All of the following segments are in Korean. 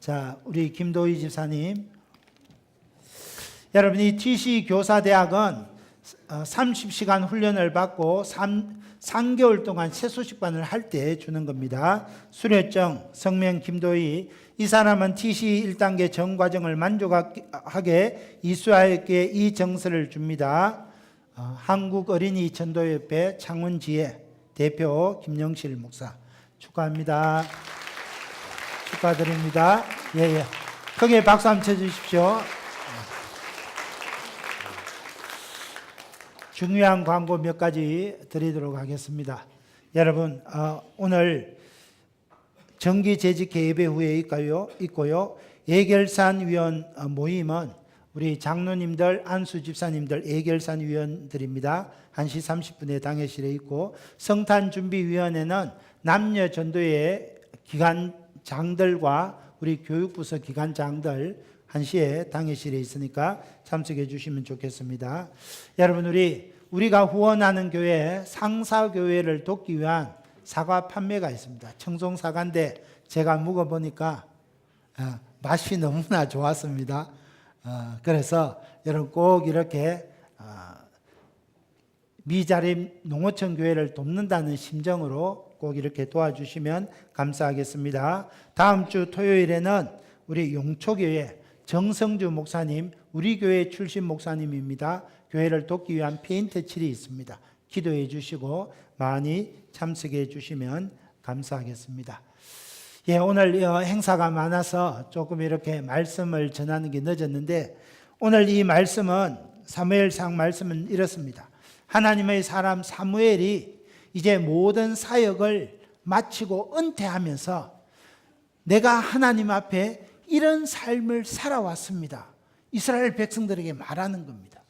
자, 우리 김도희 집사님. 여러분, 이 TC 교사대학은 30시간 훈련을 받고 3개월 동안 세수식반을 할 때 주는 겁니다. 수료증, 성명 김도희. 이 사람은 TC 1단계 정과정을 만족하게 이수하였기에 이 정서를 줍니다. 한국 어린이 전도협회 창원지회 대표 김영실 목사. 축하합니다. 축하드립니다. 예. 크게 박수 한번 쳐주십시오. 중요한 광고 몇 가지 드리도록 하겠습니다. 여러분, 오늘 정기재직회 예배 후에 있고요. 예결산 위원 모임은 우리 장로님들, 안수 집사님들 예결산 위원들입니다. 1시 30분에 당회실에 있고, 성탄준비위원회는 남녀 전도회 기관장들과 우리 교육부서 기관장들 1시에 당회실에 있으니까 참석해 주시면 좋겠습니다. 여러분, 우리가 후원하는 교회 상사교회를 돕기 위한 사과 판매가 있습니다. 청송사과인데 제가 먹어보니까 맛이 너무나 좋았습니다. 그래서 여러분 꼭 이렇게 미자립 농어촌 교회를 돕는다는 심정으로 꼭 이렇게 도와주시면 감사하겠습니다. 다음 주 토요일에는 우리 용초교회 정성주 목사님, 우리 교회 출신 목사님입니다. 교회를 돕기 위한 페인트 칠이 있습니다. 기도해 주시고 많이 참석해 주시면 감사하겠습니다. 예, 오늘 행사가 많아서 조금 이렇게 말씀을 전하는 게 늦었는데, 오늘 이 말씀은 사무엘상 말씀은 이렇습니다. 하나님의 사람 사무엘이 이제 모든 사역을 마치고 은퇴하면서 내가 하나님 앞에 이런 삶을 살아왔습니다. 이스라엘 백성들에게 말하는 겁니다.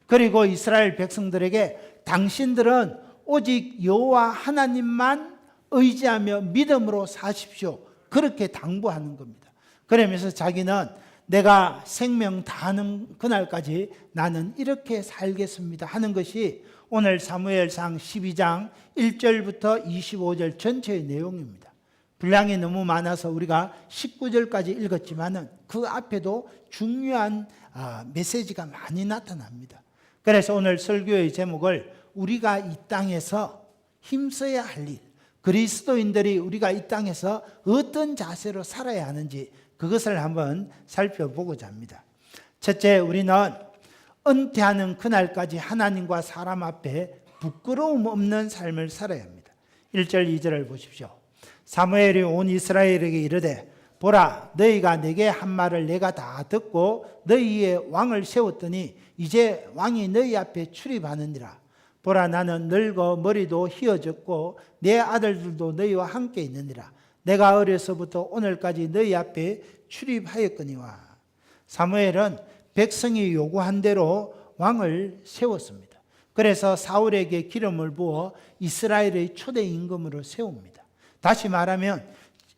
그리고 이스라엘 백성들에게 당신들은 오직 여호와 하나님만 의지하며 믿음으로 사십시오. 그렇게 당부하는 겁니다. 그러면서 자기는 내가 생명 다하는 그날까지 나는 이렇게 살겠습니다 하는 것이 오늘 사무엘상 12장 1절부터 25절 전체의 내용입니다. 분량이 너무 많아서 우리가 19절까지 읽었지만은 그 앞에도 중요한 메시지가 많이 나타납니다. 그래서 오늘 설교의 제목을 우리가 이 땅에서 힘써야 할 일, 그리스도인들이 우리가 이 땅에서 어떤 자세로 살아야 하는지 그것을 한번 살펴보고자 합니다. 첫째, 우리는 은퇴하는 그날까지 하나님과 사람 앞에 부끄러움 없는 삶을 살아야 합니다. 1절 2절을 보십시오. 사무엘이 온 이스라엘에게 이르되 보라, 너희가 내게 한 말을 내가 다 듣고 너희의 왕을 세웠더니 이제 왕이 너희 앞에 출입하느니라. 보라, 나는 늙어 머리도 휘어졌고 내 아들들도 너희와 함께 있느니라. 내가 어려서부터 오늘까지 너희 앞에 출입하였거니와. 사무엘은 백성이 요구한 대로 왕을 세웠습니다. 그래서 사울에게 기름을 부어 이스라엘의 초대 임금으로 세웁니다. 다시 말하면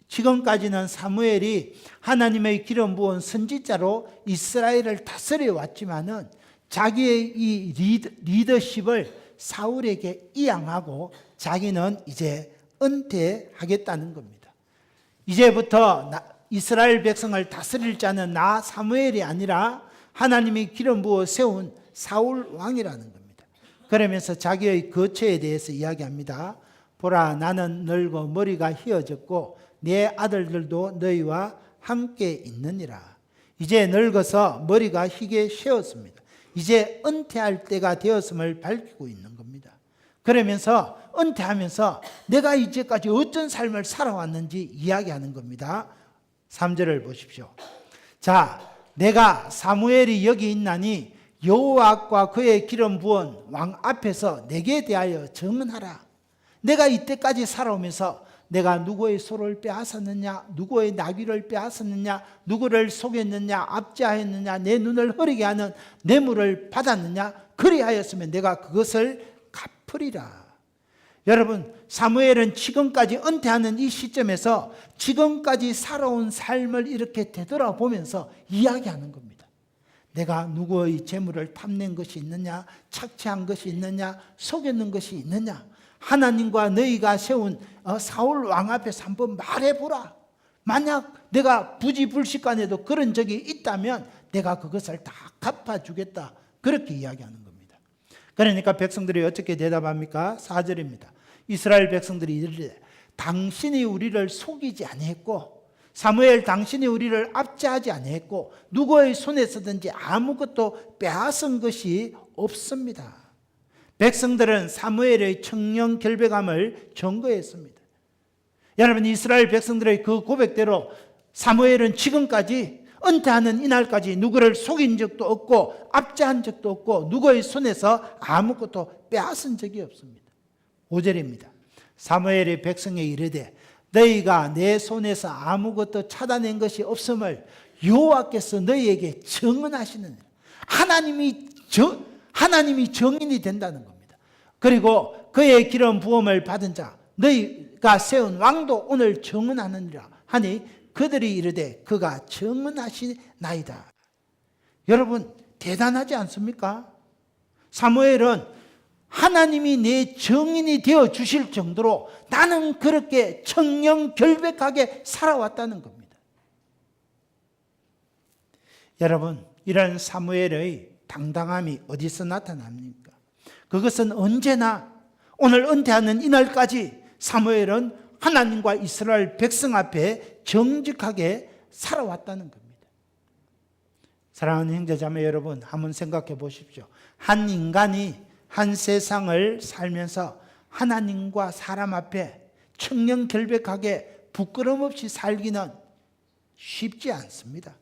지금까지는 사무엘이 하나님의 기름 부은 선지자로 이스라엘을 다스려 왔지만은 자기의 이 리더십을 사울에게 이양하고 자기는 이제 은퇴하겠다는 겁니다. 이제부터 이스라엘 백성을 다스릴 자는 나 사무엘이 아니라 하나님이 기름 부어 세운 사울 왕이라는 겁니다. 그러면서 자기의 거처에 대해서 이야기합니다. 보라, 나는 늙어 머리가 휘어졌고 내 아들들도 너희와 함께 있느니라. 이제 늙어서 머리가 희게 쉬었습니다. 이제 은퇴할 때가 되었음을 밝히고 있는 겁니다. 그러면서 은퇴하면서 내가 이제까지 어떤 삶을 살아왔는지 이야기하는 겁니다. 3절을 보십시오. 자, 내가 사무엘이 여기 있나니 여호와과 그의 기름 부은 왕 앞에서 내게 대하여 증언하라. 내가 이때까지 살아오면서 내가 누구의 소를 빼앗았느냐, 누구의 나귀를 빼앗았느냐, 누구를 속였느냐, 압제하였느냐, 내 눈을 흐리게 하는 뇌물을 받았느냐, 그리하였으면 내가 그것을 갚으리라. 여러분, 사무엘은 지금까지 은퇴하는 이 시점에서 지금까지 살아온 삶을 이렇게 되돌아보면서 이야기하는 겁니다. 내가 누구의 재물을 탐낸 것이 있느냐, 착취한 것이 있느냐, 속였는 것이 있느냐, 하나님과 너희가 세운 사울 왕 앞에서 한번 말해보라. 만약 내가 부지불식간에도 그런 적이 있다면 내가 그것을 다 갚아주겠다. 그렇게 이야기하는 겁니다. 그러니까 백성들이 어떻게 대답합니까? 4절입니다. 이스라엘 백성들이 이르되 당신이 우리를 속이지 아니했고 사무엘 당신이 우리를 압제하지 아니했고 누구의 손에서든지 아무것도 빼앗은 것이 없습니다. 백성들은 사무엘의 청령 결백함을 증거했습니다. 여러분, 이스라엘 백성들의 그 고백대로 사무엘은 지금까지 은퇴하는 이날까지 누구를 속인 적도 없고 압제한 적도 없고 누구의 손에서 아무것도 빼앗은 적이 없습니다. 5절입니다. 사무엘이 백성에 이르되 너희가 내 손에서 아무것도 찾아낸 것이 없음을 여호와께서 너희에게 증언하시느니라. 하나님이 증인이 된다는 겁니다. 그리고 그의 기름 부음을 받은 자 너희가 세운 왕도 오늘 증언하느니라 하니 그들이 이르되 그가 증언하시나이다. 여러분, 대단하지 않습니까? 사무엘은 하나님이 내 증인이 되어 주실 정도로 나는 그렇게 청렴결백하게 살아왔다는 겁니다. 여러분, 이런 사무엘의 당당함이 어디서 나타납니까? 그것은 언제나 오늘 은퇴하는 이날까지 사무엘은 하나님과 이스라엘 백성 앞에 정직하게 살아왔다는 겁니다. 사랑하는 형제자매 여러분, 한번 생각해 보십시오. 한 인간이 한 세상을 살면서 하나님과 사람 앞에 청렴결백하게 부끄럼 없이 살기는 쉽지 않습니다.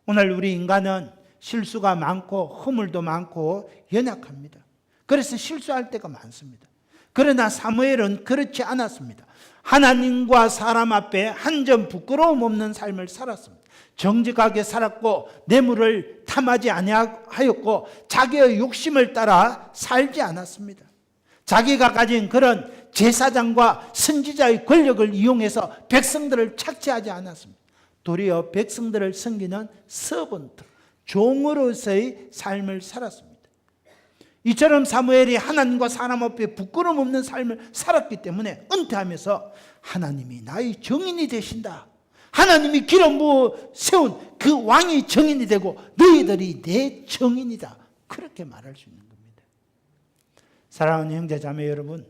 오늘 우리 인간은 실수가 많고 허물도 많고 연약합니다. 그래서 실수할 때가 많습니다. 그러나 사무엘은 그렇지 않았습니다. 하나님과 사람 앞에 한 점 부끄러움 없는 삶을 살았습니다. 정직하게 살았고 뇌물을 탐하지 아니하였고 자기의 욕심을 따라 살지 않았습니다. 자기가 가진 그런 제사장과 선지자의 권력을 이용해서 백성들을 착취하지 않았습니다. 도리어 백성들을 섬기는 서번트, 종으로서의 삶을 살았습니다. 이처럼 사무엘이 하나님과 사람 앞에 부끄러움 없는 삶을 살았기 때문에 은퇴하면서 하나님이 나의 증인이 되신다. 하나님이 기름 부어 세운 그 왕이 증인이 되고 너희들이 내 증인이다. 그렇게 말할 수 있는 겁니다. 사랑하는 형제자매 여러분,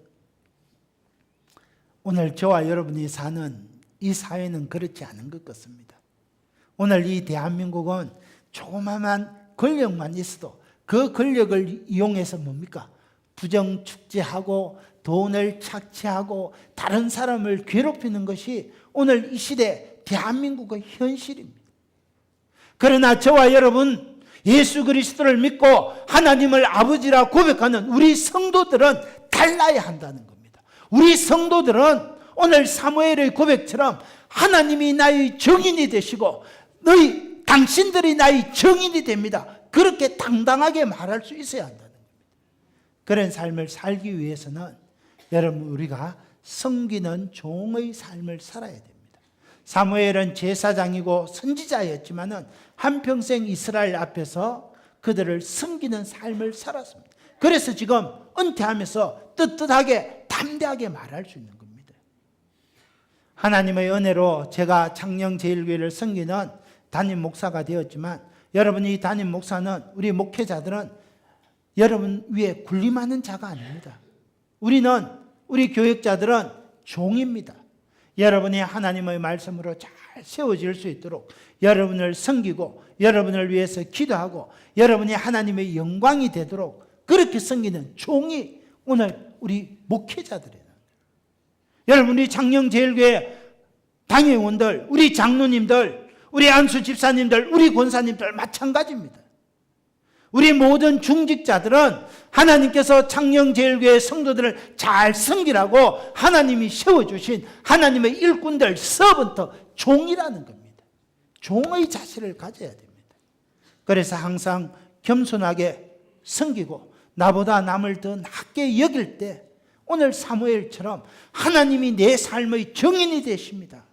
오늘 저와 여러분이 사는 이 사회는 그렇지 않은 것 같습니다. 오늘 이 대한민국은 조그마한 권력만 있어도 그 권력을 이용해서 뭡니까? 부정축제하고 돈을 착취하고 다른 사람을 괴롭히는 것이 오늘 이 시대 대한민국의 현실입니다. 그러나 저와 여러분, 예수 그리스도를 믿고 하나님을 아버지라 고백하는 우리 성도들은 달라야 한다는 겁니다. 우리 성도들은 오늘 사무엘의 고백처럼 하나님이 나의 증인이 되시고 당신들이 나의 증인이 됩니다. 그렇게 당당하게 말할 수 있어야 한다는 겁니다. 그런 삶을 살기 위해서는 여러분, 우리가 섬기는 종의 삶을 살아야 됩니다. 사무엘은 제사장이고 선지자였지만은 한평생 이스라엘 앞에서 그들을 섬기는 삶을 살았습니다. 그래서 지금 은퇴하면서 떳떳하게 담대하게 말할 수 있는 겁니다. 하나님의 은혜로 제가 창녕제일교회를 섬기는 담임 목사가 되었지만 여러분, 이 담임 목사는 우리 목회자들은 여러분 위에 군림하는 자가 아닙니다. 우리 교역자들은 종입니다. 여러분이 하나님의 말씀으로 잘 세워질 수 있도록 여러분을 섬기고 여러분을 위해서 기도하고 여러분이 하나님의 영광이 되도록 그렇게 섬기는 종이 오늘 우리 목회자들이에요. 여러분, 우리 창녕제일교회 당회원들, 우리 장로님들, 우리 안수 집사님들, 우리 권사님들 마찬가지입니다. 우리 모든 중직자들은 하나님께서 창녕제일교회 성도들을 잘 섬기라고 하나님이 세워주신 하나님의 일꾼들, 서번트, 종이라는 겁니다. 종의 자세를 가져야 됩니다. 그래서 항상 겸손하게 섬기고 나보다 남을 더 낮게 여길 때 오늘 사무엘처럼 하나님이 내 삶의 증인이 되십니다.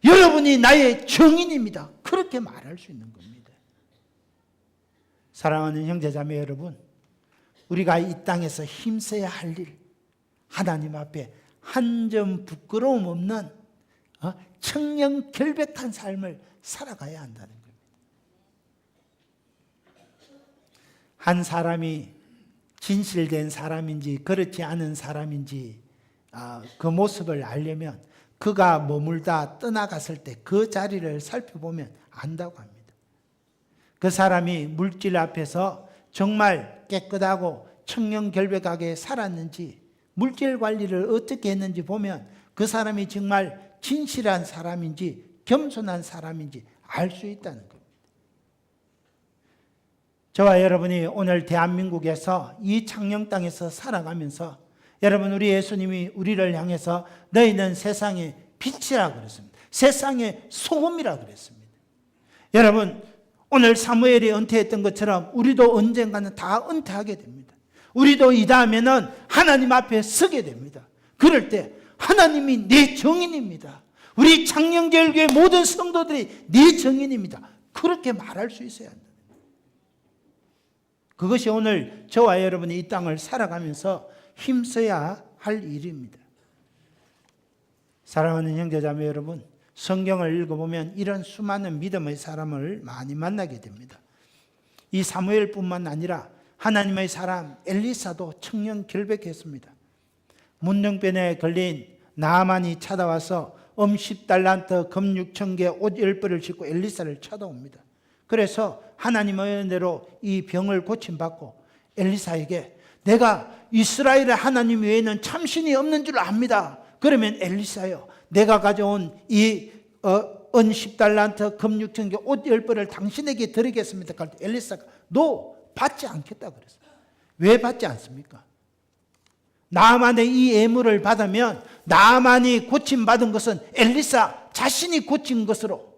여러분이 나의 증인입니다. 그렇게 말할 수 있는 겁니다. 사랑하는 형제자매 여러분, 우리가 이 땅에서 힘써야 할 일, 하나님 앞에 한 점 부끄러움 없는 청렴결백한 삶을 살아가야 한다는 겁니다. 한 사람이 진실된 사람인지 그렇지 않은 사람인지 그 모습을 알려면 그가 머물다 떠나갔을 때 그 자리를 살펴보면 안다고 합니다. 그 사람이 물질 앞에서 정말 깨끗하고 청렴결백하게 살았는지, 물질 관리를 어떻게 했는지 보면 그 사람이 정말 진실한 사람인지 겸손한 사람인지 알 수 있다는 겁니다. 저와 여러분이 오늘 대한민국에서 이 창녕 땅에서 살아가면서 여러분, 우리 예수님이 우리를 향해서 너희는 세상의 빛이라 그랬습니다. 세상의 소금이라 그랬습니다. 여러분, 오늘 사무엘이 은퇴했던 것처럼 우리도 언젠가는 다 은퇴하게 됩니다. 우리도 이 다음에는 하나님 앞에 서게 됩니다. 그럴 때 하나님이 내 정인입니다. 우리 창녕제일교회 모든 성도들이 내 정인입니다. 그렇게 말할 수 있어야 한다. 그것이 오늘 저와 여러분이 이 땅을 살아가면서 힘써야 할 일입니다. 사랑하는 형제자매 여러분, 성경을 읽어보면 이런 수많은 믿음의 사람을 많이 만나게 됩니다. 이 사무엘뿐만 아니라 하나님의 사람 엘리사도 청렴결백했습니다. 문둥병에 걸린 나아만이 찾아와서 10달란트 금 6,000개 옷 10벌을 싣고 엘리사를 찾아옵니다. 그래서 하나님의 은혜로 이 병을 고침받고 엘리사에게 내가 이스라엘의 하나님 외에는 참신이 없는 줄 압니다. 그러면 엘리사요, 내가 가져온 이 은 10달란트 금 6,000개 옷 10벌을 당신에게 드리겠습니다. 그럴 때 엘리사가 너 받지 않겠다 그랬어요. 왜 받지 않습니까? 나아만의 이 예물을 받으면 나아만이 고침받은 것은 엘리사 자신이 고친 것으로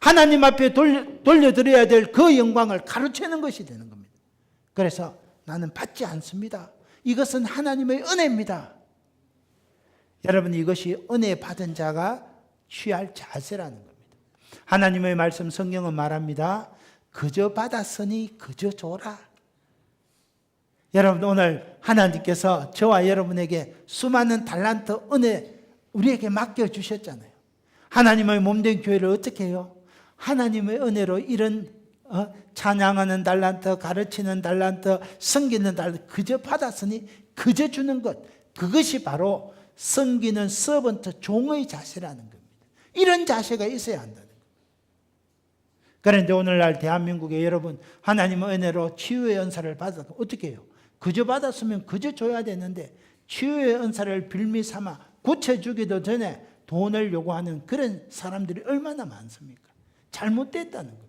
하나님 앞에 돌려드려야 될 그 영광을 가로채는 것이 되는 겁니다. 그래서 나는 받지 않습니다. 이것은 하나님의 은혜입니다. 여러분, 이것이 은혜 받은 자가 취할 자세라는 겁니다. 하나님의 말씀 성경은 말합니다. 그저 받았으니 그저 줘라. 여러분, 오늘 하나님께서 저와 여러분에게 수많은 달란트 은혜 우리에게 맡겨주셨잖아요. 하나님의 몸된 교회를 어떻게 해요? 하나님의 은혜로 이런 찬양하는 달란트, 가르치는 달란트, 섬기는 달란트 그저 받았으니 그저 주는 것, 그것이 바로 섬기는 서번트 종의 자세라는 겁니다. 이런 자세가 있어야 한다는 겁니다. 그런데 오늘날 대한민국의 여러분, 하나님의 은혜로 치유의 은사를 받아서 어떻게 해요? 그저 받았으면 그저 줘야 되는데 치유의 은사를 빌미 삼아 고쳐주기도 전에 돈을 요구하는 그런 사람들이 얼마나 많습니까? 잘못됐다는 겁니다.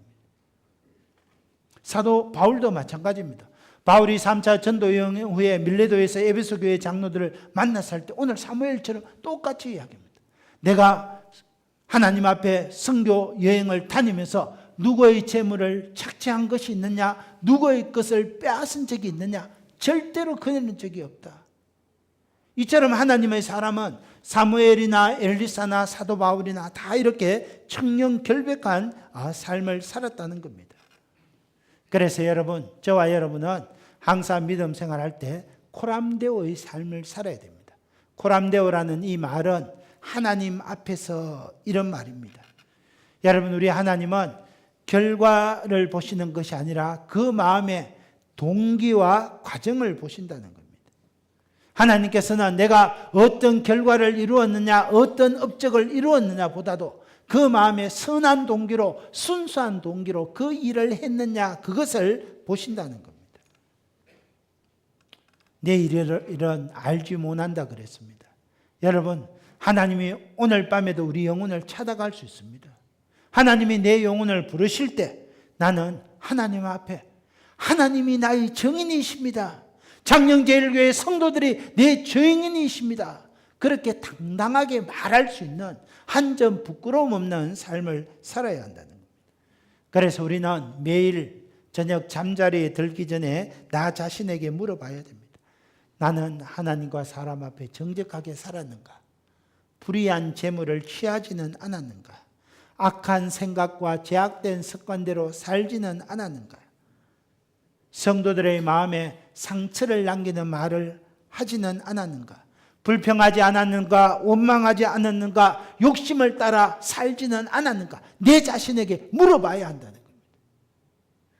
사도 바울도 마찬가지입니다. 바울이 3차 전도 여행 후에 밀레도에서 에베소 교회 장로들을 만났을 때 오늘 사무엘처럼 똑같이 이야기합니다. 내가 하나님 앞에 선교 여행을 다니면서 누구의 재물을 착취한 것이 있느냐, 누구의 것을 빼앗은 적이 있느냐, 절대로 그러는 적이 없다. 이처럼 하나님의 사람은 사무엘이나 엘리사나 사도 바울이나 다 이렇게 청렴결백한 삶을 살았다는 겁니다. 그래서 여러분, 저와 여러분은 항상 믿음 생활할 때 코람데오의 삶을 살아야 됩니다. 코람데오라는 이 말은 하나님 앞에서 이런 말입니다. 여러분, 우리 하나님은 결과를 보시는 것이 아니라 그 마음의 동기와 과정을 보신다는 겁니다. 하나님께서는 내가 어떤 결과를 이루었느냐, 어떤 업적을 이루었느냐 보다도 그 마음의 선한 동기로, 순수한 동기로 그 일을 했느냐, 그것을 보신다는 겁니다. 내 일은 알지 못한다 그랬습니다. 여러분, 하나님이 오늘 밤에도 우리 영혼을 찾아갈 수 있습니다. 하나님이 내 영혼을 부르실 때 나는 하나님 앞에 하나님이 나의 정인이십니다. 창녕제일교회 성도들이 내 정인이십니다. 그렇게 당당하게 말할 수 있는 한 점 부끄러움 없는 삶을 살아야 한다는 겁니다. 그래서 우리는 매일 저녁 잠자리에 들기 전에 나 자신에게 물어봐야 됩니다. 나는 하나님과 사람 앞에 정직하게 살았는가? 불의한 재물을 취하지는 않았는가? 악한 생각과 제약된 습관대로 살지는 않았는가? 성도들의 마음에 상처를 남기는 말을 하지는 않았는가? 불평하지 않았는가? 원망하지 않았는가? 욕심을 따라 살지는 않았는가? 내 자신에게 물어봐야 한다는 겁니다.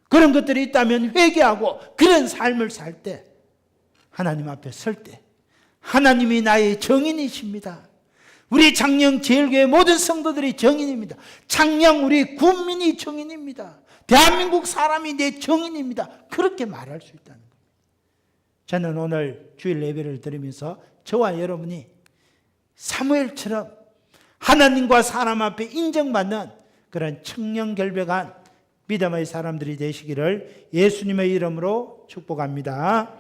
그런 것들이 있다면 회개하고 그런 삶을 살 때, 하나님 앞에 설 때 하나님이 나의 정인이십니다. 우리 창녕 제일교회 모든 성도들이 정인입니다. 창녕 우리 국민이 정인입니다. 대한민국 사람이 내 정인입니다. 그렇게 말할 수 있다는 겁니다. 저는 오늘 주일 예배를 드리면서 저와 여러분이 사무엘처럼 하나님과 사람 앞에 인정받는 그런 청렴결백한 믿음의 사람들이 되시기를 예수님의 이름으로 축복합니다.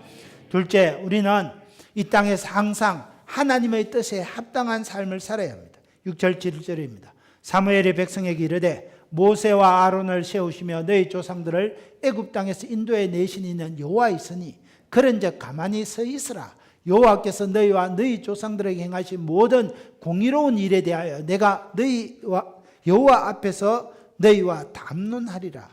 둘째, 우리는 이 땅에서 항상 하나님의 뜻에 합당한 삶을 살아야 합니다. 6절 7절입니다. 사무엘이 백성에게 이르되 모세와 아론을 세우시며 너희 조상들을 애굽 땅에서 인도해 내신 이는 여호와 있으니 그런즉 가만히 서 있으라. 여호와께서 너희와 너희 조상들에게 행하신 모든 공의로운 일에 대하여 내가 너희와 여호와 앞에서 너희와 담론하리라.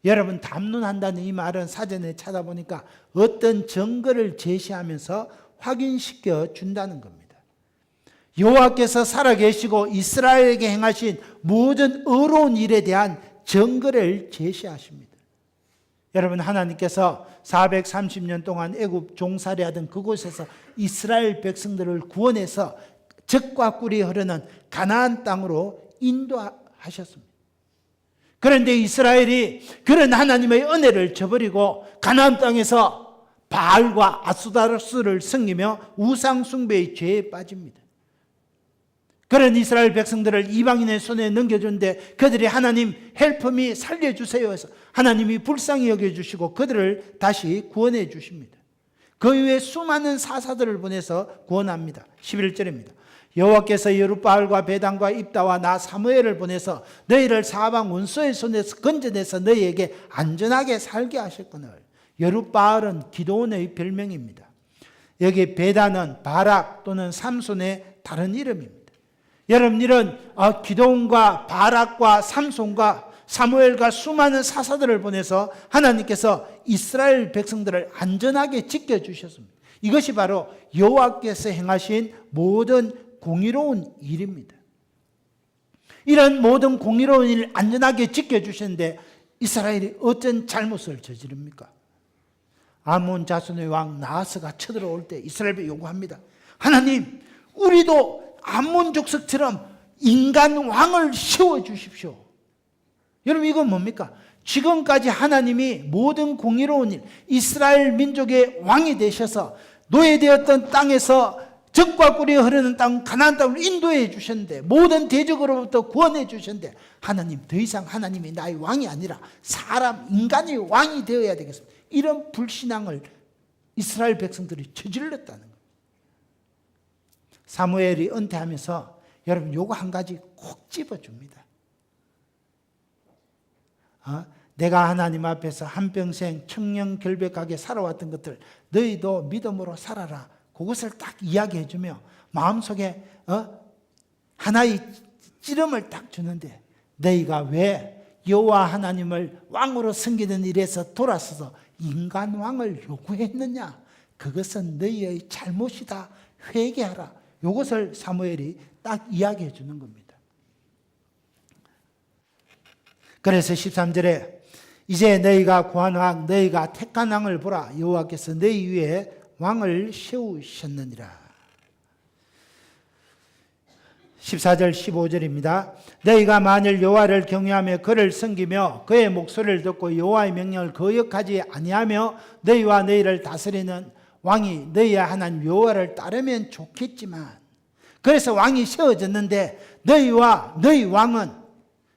여러분, 담론한다는 이 말은 사전에 찾아보니까 어떤 증거를 제시하면서 확인시켜 준다는 겁니다. 여호와께서 살아계시고 이스라엘에게 행하신 모든 의로운 일에 대한 증거를 제시하십니다. 여러분, 하나님께서 430년 동안 애굽 종살이하던 그곳에서 이스라엘 백성들을 구원해서 젖과 꿀이 흐르는 가나안 땅으로 인도하셨습니다. 그런데 이스라엘이 그런 하나님의 은혜를 저버리고 가나안 땅에서 바알과 아스타로스를 섬기며 우상 숭배의 죄에 빠집니다. 그런 이스라엘 백성들을 이방인의 손에 넘겨줬는데 그들이 하나님 헬프미 살려주세요 해서 하나님이 불쌍히 여겨주시고 그들을 다시 구원해 주십니다. 그 이후에 수많은 사사들을 보내서 구원합니다. 11절입니다. 여호와께서 여룻바알과 베단과 입다와 나 사무엘을 보내서 너희를 사방 원수의 손에서 건져내서 너희에게 안전하게 살게 하셨거늘. 여룻바알은 기도원의 별명입니다. 여기 베단은 바락 또는 삼손의 다른 이름입니다. 여러분, 이런 기도원과 바락과 삼손과 사무엘과 수많은 사사들을 보내서 하나님께서 이스라엘 백성들을 안전하게 지켜주셨습니다. 이것이 바로 여호와께서 행하신 모든 공의로운 일입니다. 이런 모든 공의로운 일을 안전하게 지켜주셨는데 이스라엘이 어떤 잘못을 저지릅니까? 아몬 자손의 왕 나하스가 쳐들어올 때 이스라엘이 요구합니다. 하나님, 우리도 아몬 족속처럼 인간 왕을 세워주십시오. 여러분, 이건 뭡니까? 지금까지 하나님이 모든 공의로운 일, 이스라엘 민족의 왕이 되셔서 노예되었던 땅에서 젖과 꿀이 흐르는 땅 가나안 땅을 인도해 주셨는데 모든 대적으로부터 구원해 주셨는데 하나님, 더 이상 하나님이 나의 왕이 아니라 사람, 인간의 왕이 되어야 되겠습니다. 이런 불신앙을 이스라엘 백성들이 저질렀다는 거예요. 사무엘이 은퇴하면서 여러분, 요거 한 가지 콕 집어줍니다. 내가 하나님 앞에서 한평생 청렴결백하게 살아왔던 것들 너희도 믿음으로 살아라. 그것을 딱 이야기해주며 마음속에 하나의 찌름을 딱 주는데 너희가 왜 여호와 하나님을 왕으로 섬기는 일에서 돌아서서 인간 왕을 요구했느냐? 그것은 너희의 잘못이다. 회개하라. 이것을 사무엘이 딱 이야기해 주는 겁니다. 그래서 13절에 이제 너희가 구한 왕, 너희가 택한 왕을 보라. 여호와께서 너희 위에 왕을 세우셨느니라. 14절 15절입니다. 너희가 만일 여호와를 경외하며 그를 섬기며 그의 목소리를 듣고 여호와의 명령을 거역하지 아니하며 너희와 너희를 다스리는 왕이 너희의 하나님 여호와를 따르면 좋겠지만, 그래서 왕이 세워졌는데 너희와 너희 왕은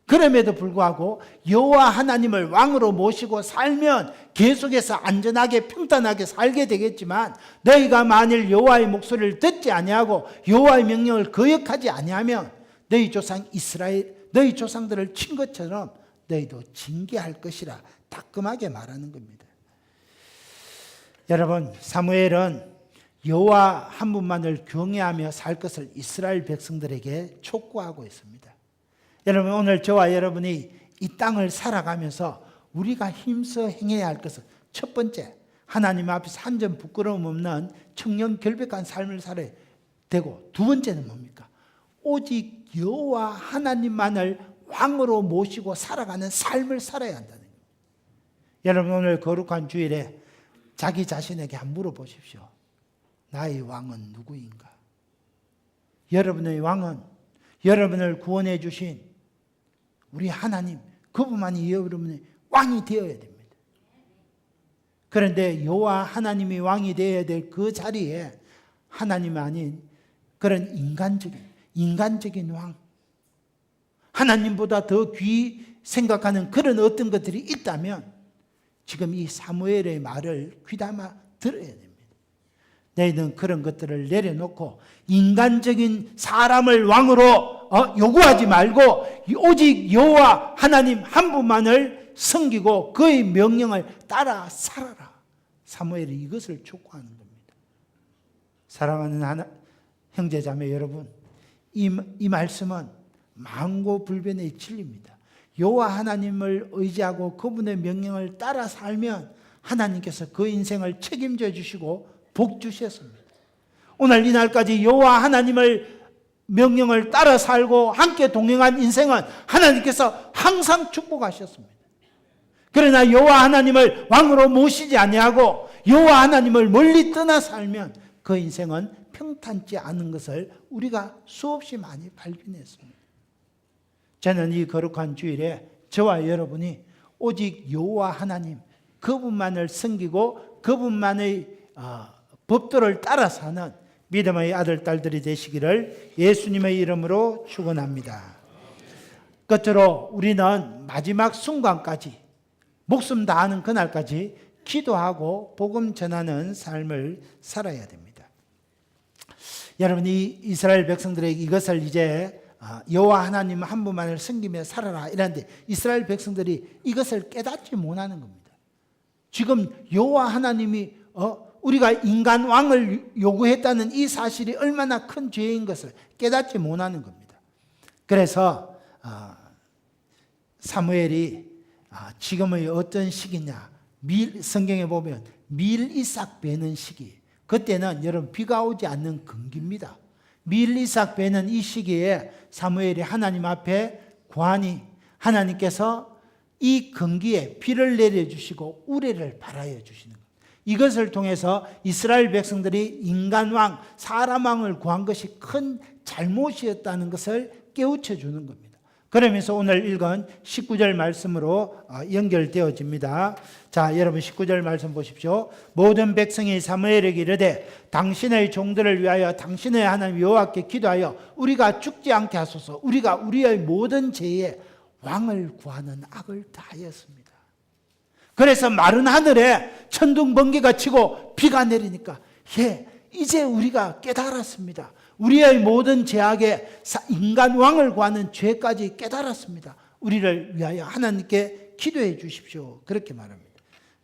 그럼에도 불구하고 여호와 하나님을 왕으로 모시고 살면 계속해서 안전하게 평탄하게 살게 되겠지만, 너희가 만일 여호와의 목소리를 듣지 아니하고 여호와의 명령을 거역하지 아니하면 너희 조상 이스라엘, 너희 조상들을 친 것처럼 너희도 징계할 것이라 따끔하게 말하는 겁니다. 여러분, 사무엘은 여호와 한 분만을 경외하며 살 것을 이스라엘 백성들에게 촉구하고 있습니다. 여러분, 오늘 저와 여러분이 이 땅을 살아가면서 우리가 힘써 행해야 할 것은 첫 번째, 하나님 앞에서 한 점 부끄러움 없는 청렴결백한 삶을 살아야 되고, 두 번째는 뭡니까? 오직 여호와 하나님만을 왕으로 모시고 살아가는 삶을 살아야 한다는 거예요. 여러분, 오늘 거룩한 주일에 자기 자신에게 한번 물어보십시오. 나의 왕은 누구인가? 여러분의 왕은 여러분을 구원해 주신 우리 하나님, 그분만이 여러분의 왕이 되어야 됩니다. 그런데 여호와 하나님이 왕이 되어야 될 그 자리에 하나님이 아닌 그런 인간적인 왕, 하나님보다 더 귀히 생각하는 그런 어떤 것들이 있다면 지금 이 사무엘의 말을 귀담아 들어야 됩니다. 너희는 그런 것들을 내려놓고 인간적인 사람을 왕으로 요구하지 말고 오직 여호와 하나님 한 분만을 섬기고 그의 명령을 따라 살아라. 사무엘이 이것을 촉구하는 겁니다. 사랑하는 형제자매 여러분, 이 말씀은 만고불변의 진리입니다. 여호와 하나님을 의지하고 그분의 명령을 따라 살면 하나님께서 그 인생을 책임져 주시고 복 주셨습니다. 오늘 이 날까지 여호와 하나님을 명령을 따라 살고 함께 동행한 인생은 하나님께서 항상 축복하셨습니다. 그러나 여호와 하나님을 왕으로 모시지 아니하고 여호와 하나님을 멀리 떠나 살면 그 인생은 평탄치 않은 것을 우리가 수없이 많이 발견했습니다. 저는 이 거룩한 주일에 저와 여러분이 오직 여호와 하나님 그분만을 섬기고 그분만의 법도를 따라 사는 믿음의 아들, 딸들이 되시기를 예수님의 이름으로 축원합니다. 끝으로 우리는 마지막 순간까지 목숨 다하는 그날까지 기도하고 복음 전하는 삶을 살아야 됩니다. 여러분이 이스라엘 백성들에게 이것을 이제 여호와 하나님 한 분만을 섬기며 살아라 이랬는데 이스라엘 백성들이 이것을 깨닫지 못하는 겁니다. 지금 여호와 하나님이 우리가 인간 왕을 요구했다는 이 사실이 얼마나 큰 죄인 것을 깨닫지 못하는 겁니다. 그래서 사무엘이 지금의 어떤 시기냐, 성경에 보면 밀이삭 베는 시기, 그때는 여러분 비가 오지 않는 건기입니다. 밀이삭 베는 이 시기에 사무엘이 하나님 앞에 구하니 하나님께서 이 건기에 비를 내려주시고 우레를 발하여 주시는 겁니다. 이것을 통해서 이스라엘 백성들이 인간왕, 사람왕을 구한 것이 큰 잘못이었다는 것을 깨우쳐 주는 겁니다. 그러면서 오늘 읽은 19절 말씀으로 연결되어집니다. 자, 여러분 19절 말씀 보십시오. 모든 백성이 사무엘에게 이르되 당신의 종들을 위하여 당신의 하나님 여호와께 기도하여 우리가 죽지 않게 하소서. 우리가 우리의 모든 죄에 왕을 구하는 악을 다하였습니다. 그래서 마른 하늘에 천둥 번개가 치고 비가 내리니까 이제 우리가 깨달았습니다. 우리의 모든 죄악에 인간 왕을 구하는 죄까지 깨달았습니다. 우리를 위하여 하나님께 기도해 주십시오. 그렇게 말합니다.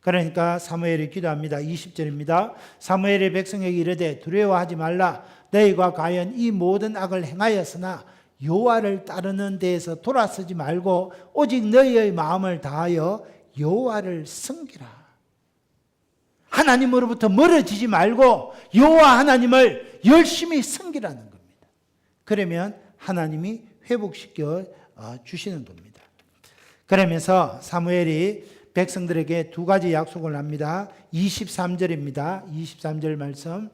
그러니까 사무엘이 기도합니다. 20절입니다. 사무엘의 백성에게 이르되 두려워하지 말라. 너희가 과연 이 모든 악을 행하였으나 여호와를 따르는 데에서 돌아서지 말고 오직 너희의 마음을 다하여 여호와를 섬기라. 하나님으로부터 멀어지지 말고 여호와 하나님을 열심히 섬기라는 겁니다. 그러면 하나님이 회복시켜 주시는 겁니다. 그러면서 사무엘이 백성들에게 두 가지 약속을 합니다. 23절입니다. 23절 말씀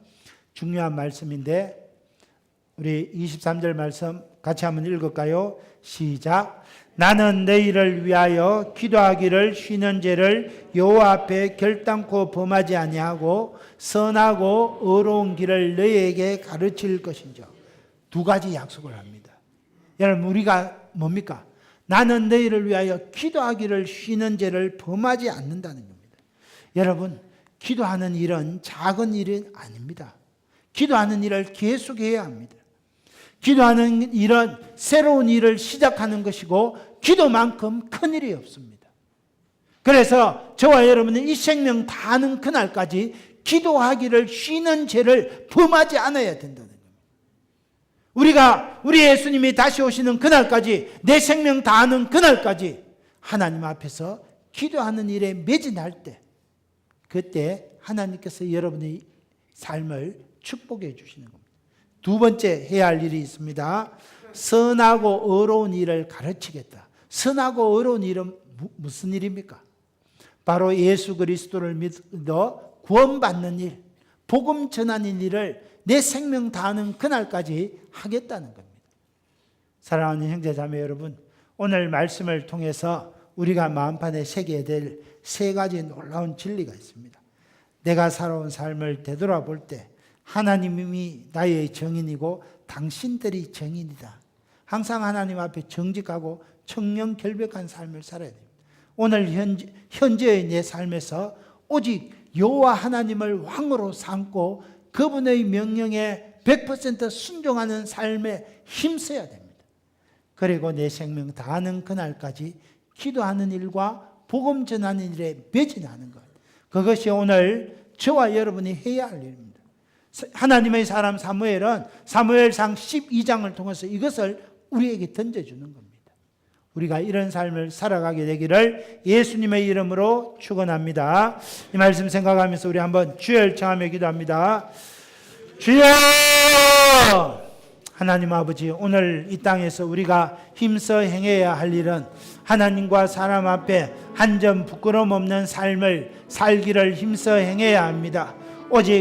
중요한 말씀인데 우리 23절 말씀 같이 한번 읽을까요? 시작. 나는 너희를 위하여 기도하기를 쉬는 죄를 여호와 앞에 결단코 범하지 아니하고 선하고 의로운 길을 너희에게 가르칠 것인즉. 두 가지 약속을 합니다. 여러분 우리가 뭡니까? 나는 너희를 위하여 기도하기를 쉬는 죄를 범하지 않는다는 겁니다. 여러분 기도하는 일은 작은 일은 아닙니다. 기도하는 일을 계속해야 합니다. 기도하는 일은 새로운 일을 시작하는 것이고 기도만큼 큰 일이 없습니다. 그래서 저와 여러분은 이 생명 다하는 그날까지 기도하기를 쉬는 죄를 범하지 않아야 된다는 겁니다. 우리 예수님이 다시 오시는 그날까지 내 생명 다하는 그날까지 하나님 앞에서 기도하는 일에 매진할 때 그때 하나님께서 여러분의 삶을 축복해 주시는 겁니다. 두 번째 해야 할 일이 있습니다. 선하고 의로운 일을 가르치겠다. 선하고 의로운 일은 무슨 일입니까? 바로 예수 그리스도를 믿어 구원받는 일, 복음 전하는 일을 내 생명 다하는 그날까지 하겠다는 겁니다. 사랑하는 형제자매 여러분, 오늘 말씀을 통해서 우리가 마음판에 새겨야 될 세 가지 놀라운 진리가 있습니다. 내가 살아온 삶을 되돌아볼 때 하나님이 나의 정인이고 당신들이 정인이다. 항상 하나님 앞에 정직하고 청렴결백한 삶을 살아야 됩니다. 오늘 현재의 내 삶에서 오직 여호와 하나님을 왕으로 삼고 그분의 명령에 100% 순종하는 삶에 힘써야 됩니다. 그리고 내 생명 다하는 그날까지 기도하는 일과 복음 전하는 일에 매진하는 것. 그것이 오늘 저와 여러분이 해야 할 일입니다. 하나님의 사람 사무엘은 사무엘상 12장을 통해서 이것을 우리에게 던져주는 겁니다. 우리가 이런 삶을 살아가게 되기를 예수님의 이름으로 축원합니다. 이 말씀 생각하면서 우리 한번 주여 청하며 기도합니다. 주여! 하나님 아버지, 오늘 이 땅에서 우리가 힘써 행해야 할 일은 하나님과 사람 앞에 한 점 부끄러움 없는 삶을 살기를 힘써 행해야 합니다. 오직